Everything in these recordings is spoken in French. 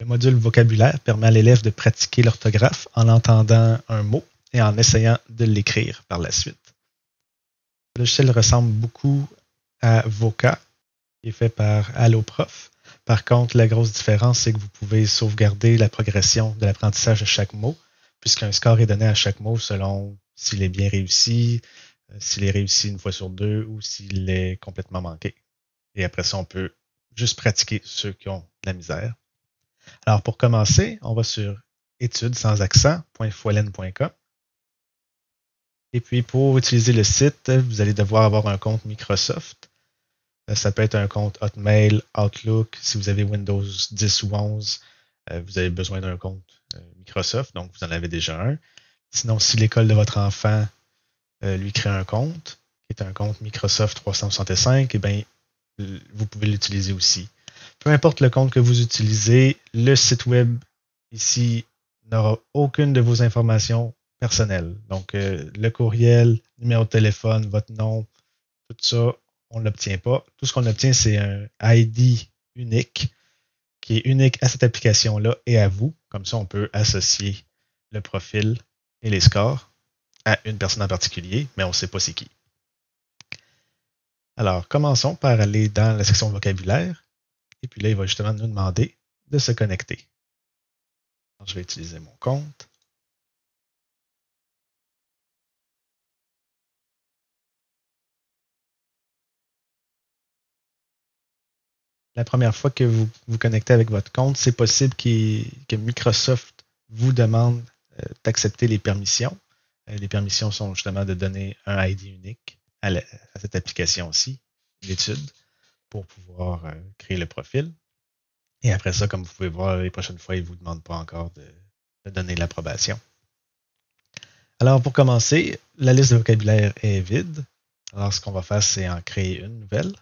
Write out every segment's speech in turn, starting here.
Le module vocabulaire permet à l'élève de pratiquer l'orthographe en entendant un mot et en essayant de l'écrire par la suite. Le logiciel ressemble beaucoup à Voca, qui est fait par Alloprof. Par contre, la grosse différence, c'est que vous pouvez sauvegarder la progression de l'apprentissage de chaque mot, puisqu'un score est donné à chaque mot selon s'il est bien réussi, s'il est réussi une fois sur deux ou s'il est complètement manqué. Et après ça, on peut juste pratiquer ceux qui ont de la misère. Alors, pour commencer, on va sur études sans accent.foilen.com. Et puis, pour utiliser le site, vous allez devoir avoir un compte Microsoft. Ça peut être un compte Hotmail, Outlook. Si vous avez Windows 10 ou 11, vous avez besoin d'un compte Microsoft, donc vous en avez déjà un. Sinon, si l'école de votre enfant lui crée un compte, qui est un compte Microsoft 365, eh bien, vous pouvez l'utiliser aussi. Peu importe le compte que vous utilisez, le site web ici n'aura aucune de vos informations personnelles. Donc, le courriel, numéro de téléphone, votre nom, tout ça, on ne l'obtient pas. Tout ce qu'on obtient, c'est un ID unique qui est unique à cette application-là et à vous. Comme ça, on peut associer le profil et les scores à une personne en particulier, mais on ne sait pas c'est qui. Alors, commençons par aller dans la section vocabulaire. Et puis là, il va justement nous demander de se connecter. Alors, je vais utiliser mon compte. La première fois que vous vous connectez avec votre compte, c'est possible que Microsoft vous demande d'accepter les permissions. Les permissions sont justement de donner un ID unique à cette application-ci, l'étude, pour pouvoir créer le profil. Et après ça, comme vous pouvez voir, les prochaines fois, il ne vous demande pas encore de donner l'approbation. Alors, pour commencer, la liste de vocabulaire est vide. Alors, ce qu'on va faire, c'est en créer une nouvelle.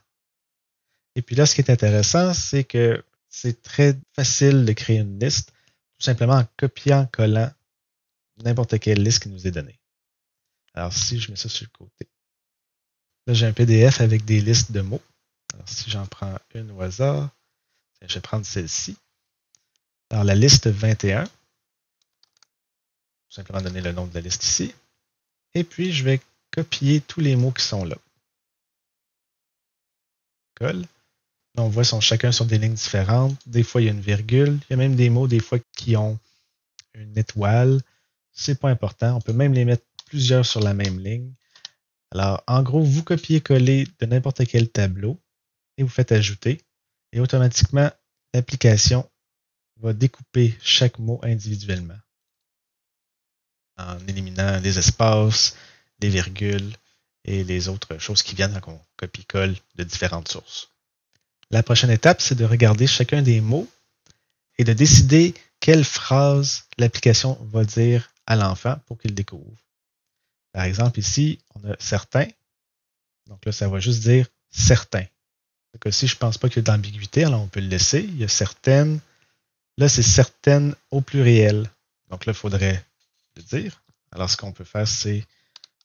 Et puis là, ce qui est intéressant, c'est que c'est très facile de créer une liste, tout simplement en copiant-collant n'importe quelle liste qui nous est donnée. Alors, si je mets ça sur le côté, là, j'ai un PDF avec des listes de mots. Alors, si j'en prends une au hasard, je vais prendre celle-ci. Alors, la liste 21, tout simplement donner le nom de la liste ici. Et puis, je vais copier tous les mots qui sont là. Colle. On voit, ils sont chacun sur des lignes différentes. Des fois, il y a une virgule. Il y a même des mots, des fois, qui ont une étoile. C'est pas important. On peut même les mettre plusieurs sur la même ligne. Alors, en gros, vous copiez-collez de n'importe quel tableau et vous faites ajouter. Et automatiquement, l'application va découper chaque mot individuellement en éliminant les espaces, les virgules et les autres choses qui viennent quand on copie-colle de différentes sources. La prochaine étape, c'est de regarder chacun des mots et de décider quelle phrase l'application va dire à l'enfant pour qu'il découvre. Par exemple, ici, on a certains. Donc là, ça va juste dire certains. Donc si je ne pense pas qu'il y a d'ambiguïté, alors on peut le laisser. Il y a certaines. Là, c'est certaines au pluriel. Donc là, il faudrait le dire. Alors, ce qu'on peut faire, c'est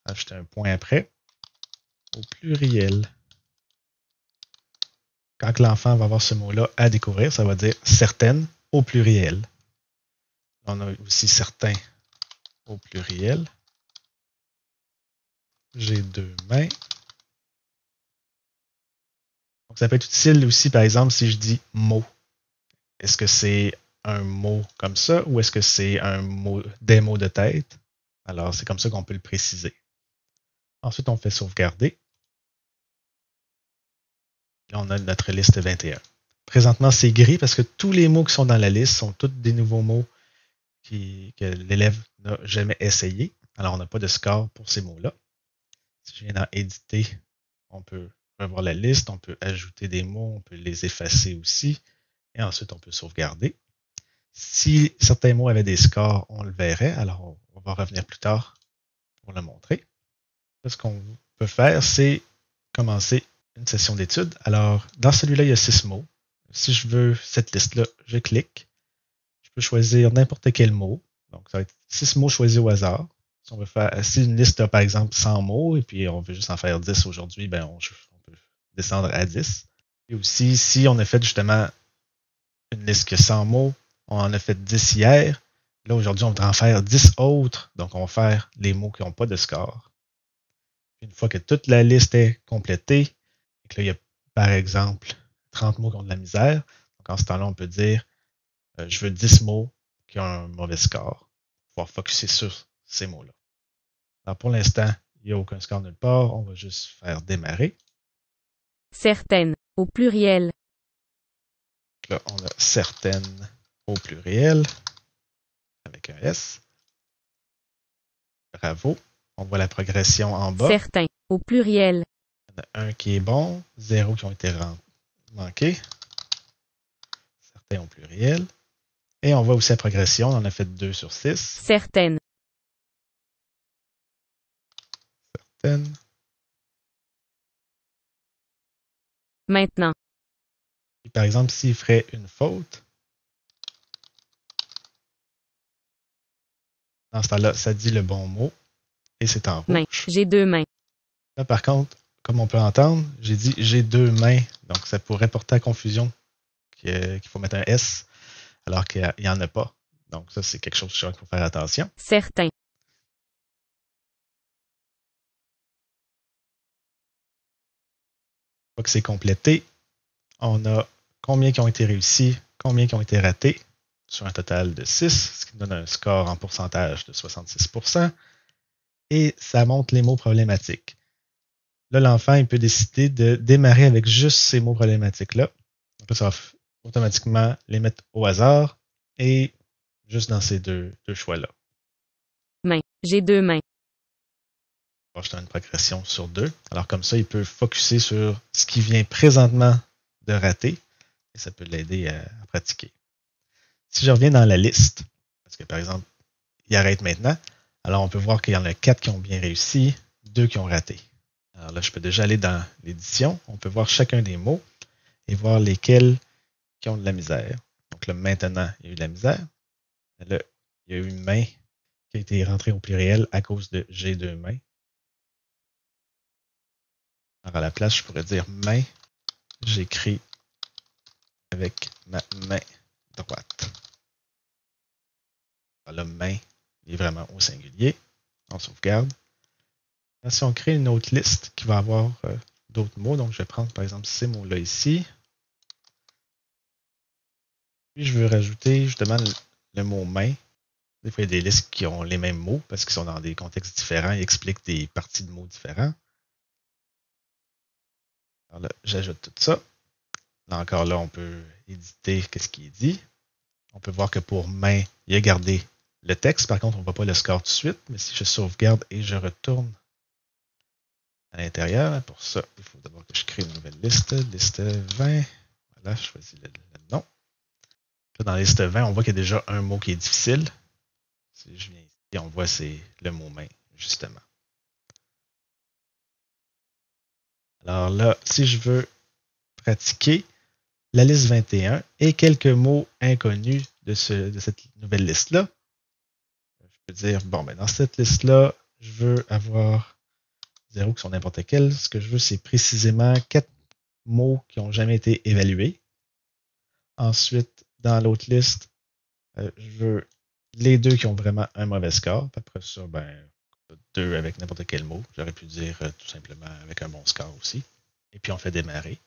ajouter un point après. Au pluriel. Quand l'enfant va avoir ce mot-là à découvrir, ça va dire certaines au pluriel. On a aussi certains au pluriel. J'ai deux mains. Donc, ça peut être utile aussi, par exemple, si je dis mot. Est-ce que c'est un mot comme ça ou est-ce que c'est un mot, des mots de tête? Alors, c'est comme ça qu'on peut le préciser. Ensuite, on fait sauvegarder. Là, on a notre liste 21. Présentement, c'est gris parce que tous les mots qui sont dans la liste sont tous des nouveaux mots que l'élève n'a jamais essayé. Alors, on n'a pas de score pour ces mots-là. Si je viens dans éditer, on peut revoir la liste, on peut ajouter des mots, on peut les effacer aussi. Et ensuite, on peut sauvegarder. Si certains mots avaient des scores, on le verrait. Alors, on va revenir plus tard pour le montrer. Ce qu'on peut faire, c'est commencer une session d'étude. Alors, dans celui-là, il y a 6 mots. Si je veux cette liste-là, je clique. Je peux choisir n'importe quel mot. Donc, ça va être 6 mots choisis au hasard. Si on veut faire, si une liste a par exemple 100 mots et puis on veut juste en faire 10 aujourd'hui, ben on peut descendre à 10. Et aussi, si on a fait justement une liste qui a 100 mots, On en a fait 10 hier. Là, aujourd'hui, on voudrait en faire 10 autres. Donc, on va faire les mots qui n'ont pas de score. Une fois que toute la liste est complétée, et que là, il y a, par exemple, 30 mots qui ont de la misère. Donc, en ce temps-là, on peut dire je veux 10 mots qui ont un mauvais score. Pour pouvoir focuser sur ces mots-là. Alors, pour l'instant, il n'y a aucun score nulle part. On va juste faire démarrer. Certaines, au pluriel. Là, on a certaines au pluriel avec un S. Bravo. On voit la progression en bas. Certains, au pluriel. Il y en a un qui est bon, 0 qui ont été manqués. Certains au pluriel. Et on voit aussi la progression. On en a fait 2 sur 6. Certaines. Certaines. Maintenant. Et par exemple, s'il ferait une faute, dans ce temps-là, ça dit le bon mot et c'est en rouge. Main. J'ai 2 mains. Là, par contre, comme on peut entendre, j'ai dit j'ai 2 mains. Donc, ça pourrait porter à confusion qu'il faut mettre un S alors qu'il n'y en a pas. Donc, ça, c'est quelque chose qu'il faut faire attention. Certains. Une fois que c'est complété, on a combien qui ont été réussis, combien qui ont été ratés, sur un total de 6, ce qui donne un score en pourcentage de 66%. Et ça montre les mots problématiques. Là, l'enfant, il peut décider de démarrer avec juste ces mots problématiques-là. Donc là, ça va automatiquement les mettre au hasard et juste dans ces deux choix-là. Main. J'ai 2 mains. Je donne une progression sur 2. Alors comme ça, il peut focuser sur ce qui vient présentement de rater et ça peut l'aider à pratiquer. Si je reviens dans la liste, parce que par exemple, il arrête maintenant, alors on peut voir qu'il y en a 4 qui ont bien réussi, 2 qui ont raté. Alors là, je peux déjà aller dans l'édition. On peut voir chacun des mots et voir lesquels qui ont de la misère. Donc là, maintenant, il y a eu de la misère. Là, il y a eu une main qui a été rentrée au pluriel à cause de j'ai 2 mains. Alors à la place, je pourrais dire main. J'écris avec ma main droite. Alors là, main est vraiment au singulier. On sauvegarde. Là, si on crée une autre liste qui va avoir d'autres mots, donc je vais prendre par exemple ces mots-là ici. Puis je veux rajouter justement le mot main. Des fois, il y a des listes qui ont les mêmes mots parce qu'ils sont dans des contextes différents. Ils expliquent des parties de mots différents. Alors là, j'ajoute tout ça. Là encore, là, on peut éditer ce qui est dit. On peut voir que pour main, il a gardé le texte. Par contre, on ne voit pas le score tout de suite. Mais si je sauvegarde et je retourne à l'intérieur, pour ça, il faut d'abord que je crée une nouvelle liste. Liste 20. Voilà, je choisis le nom. Là, dans la liste 20, on voit qu'il y a déjà un mot qui est difficile. Si je viens ici, on voit c'est le mot main, justement. Alors là, si je veux pratiquer la liste 21 et quelques mots inconnus de cette nouvelle liste-là, je peux dire, bon, ben dans cette liste-là, je veux avoir 0 qui sont n'importe quel. Ce que je veux, c'est précisément 4 mots qui n'ont jamais été évalués. Ensuite, dans l'autre liste, je veux les 2 qui ont vraiment un mauvais score. Après ça, ben, 2 avec n'importe quel mot. J'aurais pu dire tout simplement avec un bon score aussi. Et puis on fait démarrer.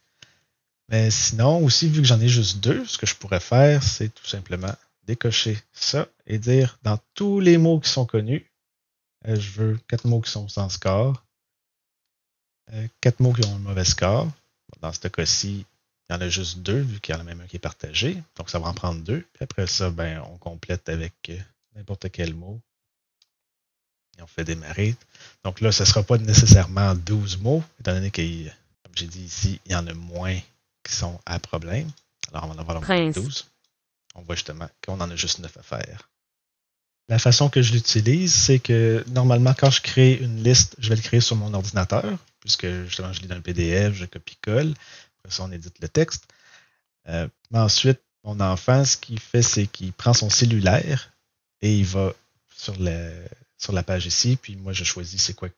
Mais sinon, aussi, vu que j'en ai juste 2, ce que je pourrais faire, c'est tout simplement décocher ça et dire dans tous les mots qui sont connus, je veux 4 mots qui sont sans score, 4 mots qui ont un mauvais score. Dans ce cas-ci, il y en a juste 2, vu qu'il y en a même un qui est partagé. Donc, ça va en prendre 2. Puis après ça, ben, on complète avec n'importe quel mot. Et on fait démarrer. Donc là, ce ne sera pas nécessairement 12 mots, étant donné que, comme j'ai dit ici, il y en a moins qui sont à problème. Alors, on va en avoir moins de 12. On voit justement qu'on en a juste 9 à faire. La façon que je l'utilise, c'est que normalement, quand je crée une liste, je vais le créer sur mon ordinateur, puisque justement, je lis dans le PDF, je copie-colle. Après ça, on édite le texte. Mais ensuite, mon enfant, ce qu'il fait, c'est qu'il prend son cellulaire et il va sur la page ici, puis moi, je choisis c'est quoi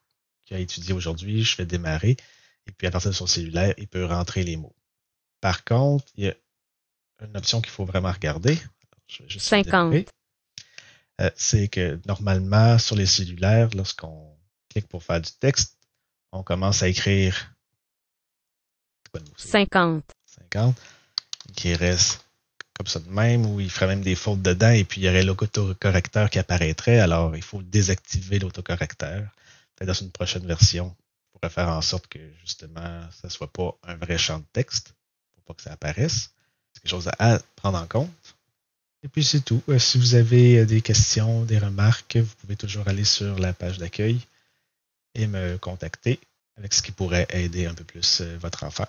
qu'il a étudié aujourd'hui, je fais démarrer, et puis à partir de son cellulaire, il peut rentrer les mots. Par contre, il y a une option qu'il faut vraiment regarder. Alors, Je vais juste 50. le développer. C'est que normalement, sur les cellulaires, lorsqu'on clique pour faire du texte, on commence à écrire 50. 50, qui reste comme ça de même, ou il ferait même des fautes dedans, et puis il y aurait l'autocorrecteur qui apparaîtrait. Alors, il faut désactiver l'autocorrecteur. Peut-être dans une prochaine version, on pourrait faire en sorte que, justement, ça ne soit pas un vrai champ de texte, pour pas que ça apparaisse. C'est quelque chose à prendre en compte. Et puis, c'est tout. Si vous avez des questions, des remarques, vous pouvez toujours aller sur la page d'accueil et me contacter avec ce qui pourrait aider un peu plus votre enfant.